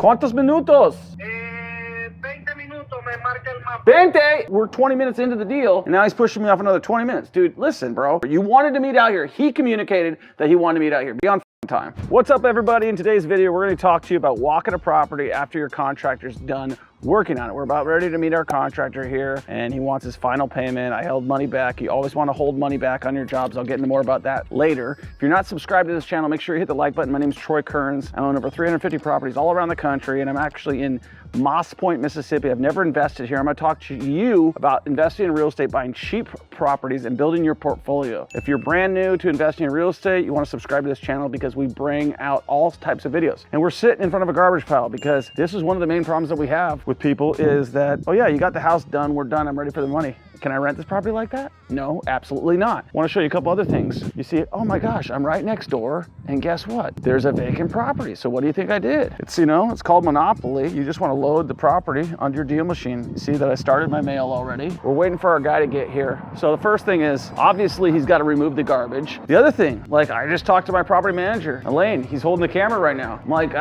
¿Cuántos minutos? 20 minutos me marca el mapa. 20! We're 20 minutes into the deal, and now he's pushing me off another 20 minutes. Dude, listen, bro. You wanted to meet out here. He communicated that he wanted to meet out here. Be on time. What's up, everybody? In today's video, we're going to talk to you about walking a property after your contractor's done working on it. We're about ready to meet our contractor here, and he wants his final payment. I held money back. You always want to hold money back on your jobs. I'll get into more about that later. If you're not subscribed to this channel, make sure you hit the like button. My name is Troy Kearns. I own over 350 properties all around the country, and I'm actually in Moss Point, Mississippi. I've never invested here. I'm going to talk to you about investing in real estate, buying cheap properties, and building your portfolio. If you're brand new to investing in real estate, you want to subscribe to this channel because we bring out all types of videos. And we're sitting in front of a garbage pile because this is one of the main problems that we have with people is that, oh yeah, you got the house done, we're done, I'm ready for the money. Can I rent this property like that? No, absolutely not. I want to show you a couple other things. You see, oh my gosh, I'm right next door, and guess what? There's a vacant property. So what do you think I did? It's, you know, it's called Monopoly. You just want to load the property onto your deal machine. You see that I started my mail already. We're waiting for our guy to get here. So the first thing is, obviously he's got to remove the garbage. The other thing, like I just talked to my property manager, Elaine, he's holding the camera right now. I'm like,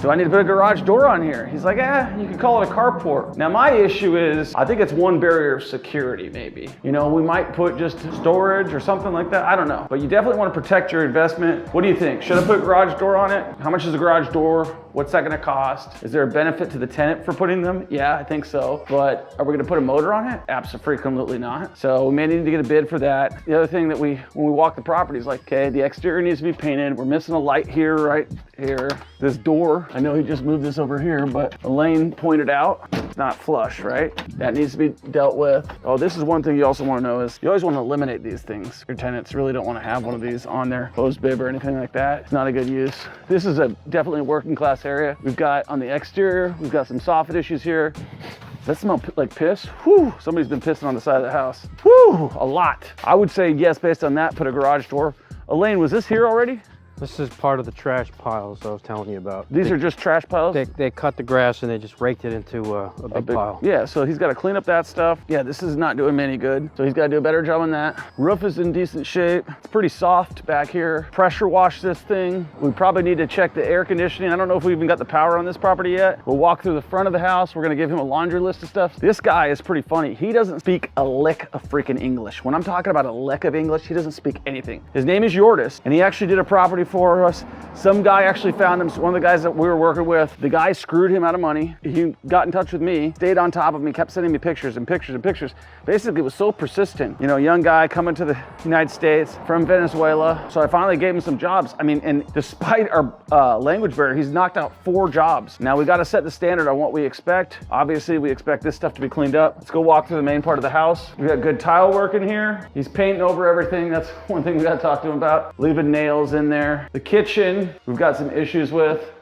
do I need to put a garage door on here? He's like, you can call it a carport. Now my issue is, I think it's one barrier of security maybe. You know, we might put just storage or something like that. I don't know, but you definitely want to protect your investment. What do you think? Should I put a garage door on it? How much is a garage door? What's that going to cost? Is there a benefit to the tenant for putting them? Yeah, I think so. But are we going to put a motor on it? Absolutely not. So we may need to get a bid for that. The other thing that when we walk the property is like, okay, the exterior needs to be painted. We're missing a light here, right here. This door, I know he just moved this over here, but Elaine pointed out it's not flush, right? That needs to be dealt with. Oh, this is one thing you also want to know is you always want to eliminate these things. Your tenants really don't want to have one of these on their hose bib or anything like that. It's not a good use. This is definitely a working class area. We've got on the exterior, we've got some soffit issues here. Does that smell like piss? Whew, somebody's been pissing on the side of the house. Whew, a lot. I would say yes, based on that, put a garage door. Elaine, was this here already? This is part of the trash piles I was telling you about. These are just trash piles? They cut the grass and they just raked it into a big pile. Yeah, so he's got to clean up that stuff. Yeah, this is not doing me any good. So he's got to do a better job on that. Roof is in decent shape. It's pretty soft back here. Pressure wash this thing. We probably need to check the air conditioning. I don't know if we even got the power on this property yet. We'll walk through the front of the house. We're going to give him a laundry list of stuff. This guy is pretty funny. He doesn't speak a lick of freaking English. When I'm talking about a lick of English, he doesn't speak anything. His name is Yordis, and he actually did a property for us. Some guy actually found him, one of the guys that we were working with. The guy screwed him out of money. He got in touch with me, stayed on top of me, kept sending me pictures and pictures and pictures. Basically, it was so persistent. You know, young guy coming to the United States from Venezuela. So I finally gave him some jobs. I mean, and despite our language barrier, he's knocked out 4 jobs. Now we got to set the standard on what we expect. Obviously, we expect this stuff to be cleaned up. Let's go walk through the main part of the house. We got good tile work in here. He's painting over everything. That's one thing we got to talk to him about. Leaving nails in there. The kitchen, we've got some issues with.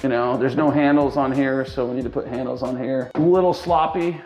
You know, there's no handles on here, so we need to put handles on here. A little sloppy.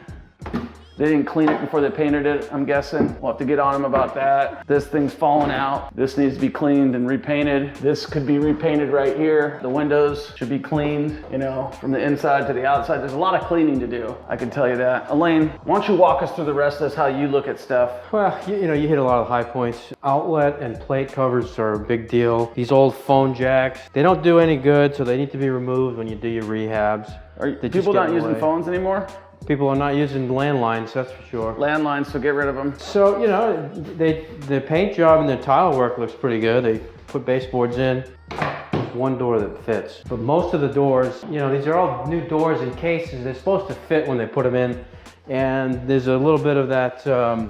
They didn't clean it before they painted it, I'm guessing. We'll have to get on them about that. This thing's falling out. This needs to be cleaned and repainted. This could be repainted right here. The windows should be cleaned, you know, from the inside to the outside. There's a lot of cleaning to do, I can tell you that. Elaine, why don't you walk us through the rest of this, how you look at stuff? Well, you know, you hit a lot of high points. Outlet and plate covers are a big deal. These old phone jacks, they don't do any good, so they need to be removed when you do your rehabs. Are people not using phones anymore? People are not using landlines, that's for sure. Landlines, so get rid of them. So, you know, the paint job and the tile work looks pretty good. They put baseboards in. There's one door that fits. But most of the doors, you know, these are all new doors and cases. They're supposed to fit when they put them in. And there's a little bit of that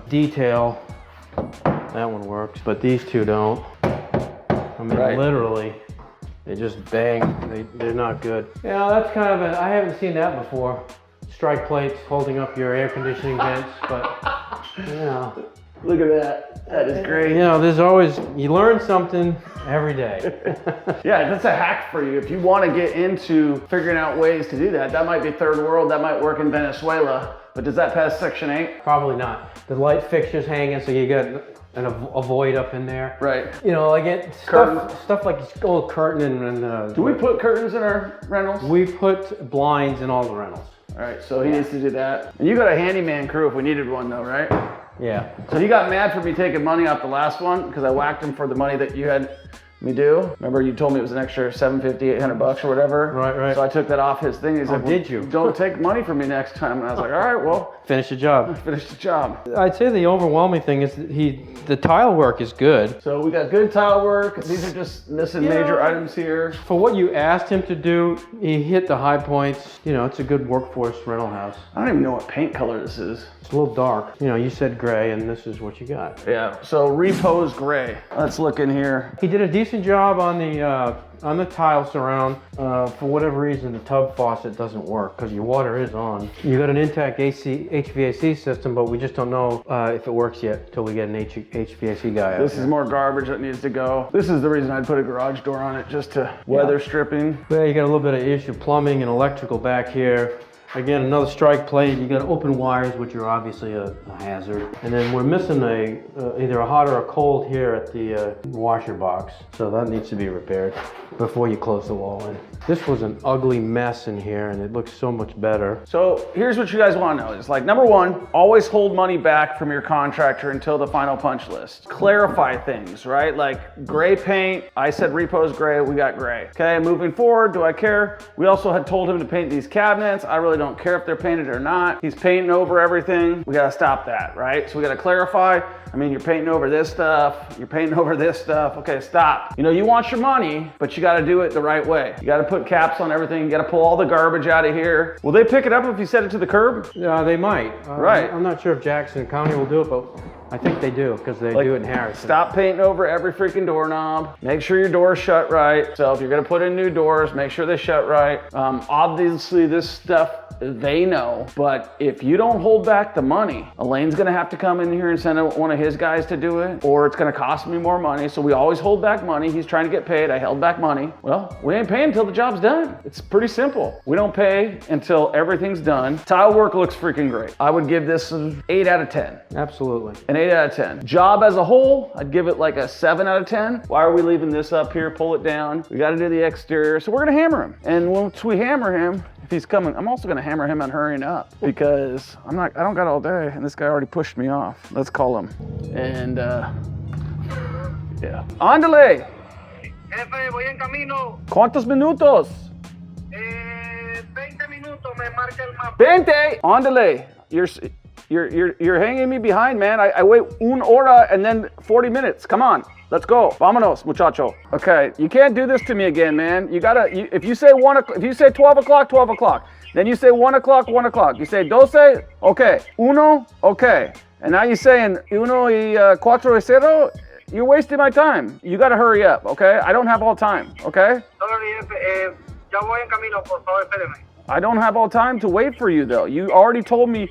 detail. That one works, but these two don't. I mean, literally, they just bang. They're not good. You know, that's kind of I haven't seen that before. Strike plates holding up your air conditioning vents, but you know. Look at that. That is great. You know, there's always, you learn something every day. Yeah, that's a hack for you. If you want to get into figuring out ways to do that, that might be third world, that might work in Venezuela, but does that pass Section 8? Probably not. The light fixture's hanging, so you got a void up in there. Right. You know, like stuff like this old curtain and do we put curtains in our rentals? We put blinds in all the rentals. All right, so he needs to do that. And you got a handyman crew if we needed one though, right? Yeah. So he got mad for me taking money off the last one because I whacked him for the money that you had me do. Remember you told me it was an extra $750, $800 or whatever? Right. So I took that off his thing. He's like, did you? Don't take money from me next time. And I was like, all right, well. Finish the job. Finish the job. I'd say the overwhelming thing is that the tile work is good. So we got good tile work. These are just missing major items here. For what you asked him to do, he hit the high points. You know, it's a good workforce rental house. I don't even know what paint color this is. It's a little dark. You know, you said gray and this is what you got. Yeah, so repose gray. Let's look in here. He did a decent job on the tile surround. For whatever reason, the tub faucet doesn't work because your water is on. You got an intact HVAC system, but we just don't know if it works yet until we get an HVAC guy out. This is more garbage that needs to go. This is the reason I'd put a garage door on it, just to weather stripping. Well, you got a little bit of issue plumbing and electrical back here. Again, another strike plate. You got open wires, which are obviously a hazard. And then we're missing either a hot or a cold here at the washer box. So that needs to be repaired before you close the wall in. This was an ugly mess in here and it looks so much better. So here's what you guys want to know. It's like, number one, always hold money back from your contractor until the final punch list. Clarify things, right? Like gray paint, I said repose gray, we got gray. Okay, moving forward, do I care? We also had told him to paint these cabinets. I really don't care if they're painted or not. He's painting over everything. We gotta stop that, right? So we gotta clarify. I mean, you're painting over this stuff, you're painting over this stuff. Okay, stop. You know, you want your money, but you gotta do it the right way. You gotta put caps on everything. You gotta pull all the garbage out of here. Will they pick it up if you set it to the curb? Yeah, they might. Right. I'm not sure if Jackson County will do it, but I think they do because they do it in Harrison. Stop painting over every freaking doorknob. Make sure your doors shut right. So if you're gonna put in new doors, make sure they shut right. Obviously this stuff, they know, but if you don't hold back the money, Elaine's gonna have to come in here and send one of his guys to do it, or it's gonna cost me more money. So we always hold back money. He's trying to get paid. I held back money. Well, we ain't paying until the job's done. It's pretty simple. We don't pay until everything's done. Tile work looks freaking great. I would give this an 8 out of 10. Absolutely. An 8 out of 10. Job as a whole, I'd give it like a 7 out of 10. Why are we leaving this up here? Pull it down. We got to do the exterior. So we're going to hammer him. And once we hammer him, if he's coming, I'm also going to hammer him on hurrying up because I don't got all day and this guy already pushed me off. Let's call him. And yeah. Ándale. Jefe, voy en camino. ¿Cuántos minutos? 20 minutos me marca el mapa. 20. Ándale. You're hanging me behind, man. I wait 1 hora and then 40 minutes. Come on, let's go. Vámonos, muchacho. Okay, you can't do this to me again, man. You gotta, if you say 12 o'clock, 12 o'clock. Then you say 1 o'clock, 1 o'clock. You say 12, okay. Uno, okay. And now you're saying uno y cuatro y cero. You're wasting my time. You gotta hurry up, okay? I don't have all time, okay? Sorry, jefe. Ya voy en camino, por favor, espéreme. I don't have all time to wait for you though. You already told me,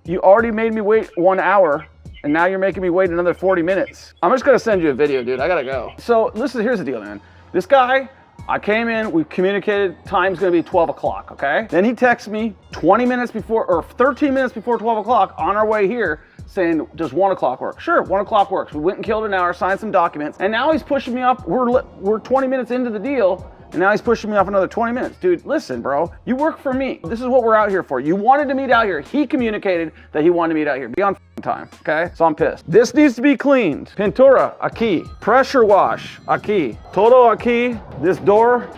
you already made me wait 1 hour and now you're making me wait another 40 minutes. I'm just gonna send you a video, dude. I gotta go. So here's the deal, man. This guy, I came in, we communicated, time's gonna be 12 o'clock, okay? Then he texts me 20 minutes before, or 13 minutes before 12 o'clock on our way here saying, does 1 o'clock work? Sure, 1 o'clock works. We went and killed an hour, signed some documents, and now he's pushing me up. We're 20 minutes into the deal, and now he's pushing me off another 20 minutes. Dude, listen, bro, you work for me. This is what we're out here for. You wanted to meet out here. He communicated that he wanted to meet out here. Be on time, okay? So I'm pissed. This needs to be cleaned. Pintura, aquí. Pressure wash, aquí. Todo aquí. This door,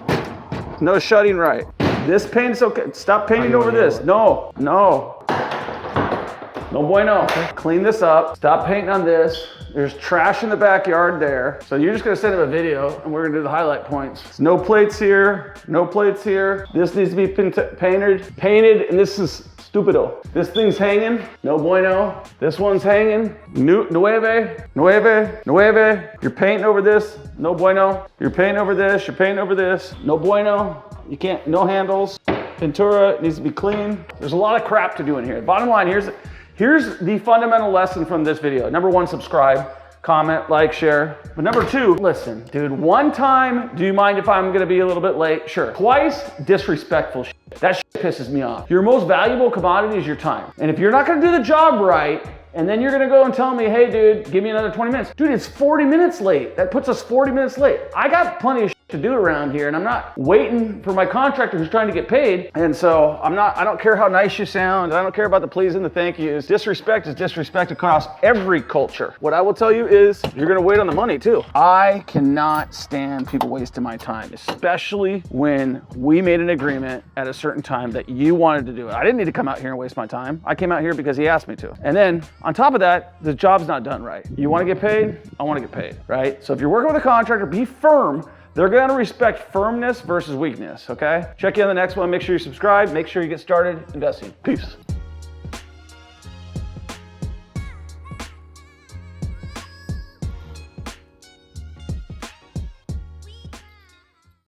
no shutting right. This paint's okay. Stop painting over this. No. No bueno. Okay. Clean this up. Stop painting on this. There's trash in the backyard there. So you're just gonna send him a video and we're gonna do the highlight points. There's no plates here, no plates here. This needs to be painted, and this is stupido. This thing's hanging, no bueno. This one's hanging, nueve. You're painting over this, no bueno. You're painting over this, no bueno. You can't, no handles. Pintura needs to be clean. There's a lot of crap to do in here. Bottom line, here's the fundamental lesson from this video. Number one, subscribe, comment, like, share. But number two, listen, dude, 1 time, do you mind if I'm gonna be a little bit late? Sure. Twice, disrespectful shit. That shit pisses me off. Your most valuable commodity is your time. And if you're not gonna do the job right, and then you're gonna go and tell me, hey dude, give me another 20 minutes. Dude, it's 40 minutes late. That puts us 40 minutes late. I got plenty of shit to do around here, and I'm not waiting for my contractor who's trying to get paid. And so I don't care how nice you sound. I don't care about the please and the thank yous. Disrespect is disrespect across every culture. What I will tell you is you're gonna wait on the money too. I cannot stand people wasting my time, especially when we made an agreement at a certain time that you wanted to do it. I didn't need to come out here and waste my time. I came out here because he asked me to. And then on top of that, the job's not done right. You wanna get paid? I wanna get paid, right? So if you're working with a contractor, be firm. They're gonna respect firmness versus weakness, okay? Check you on the next one. Make sure you subscribe. Make sure you get started investing. Peace.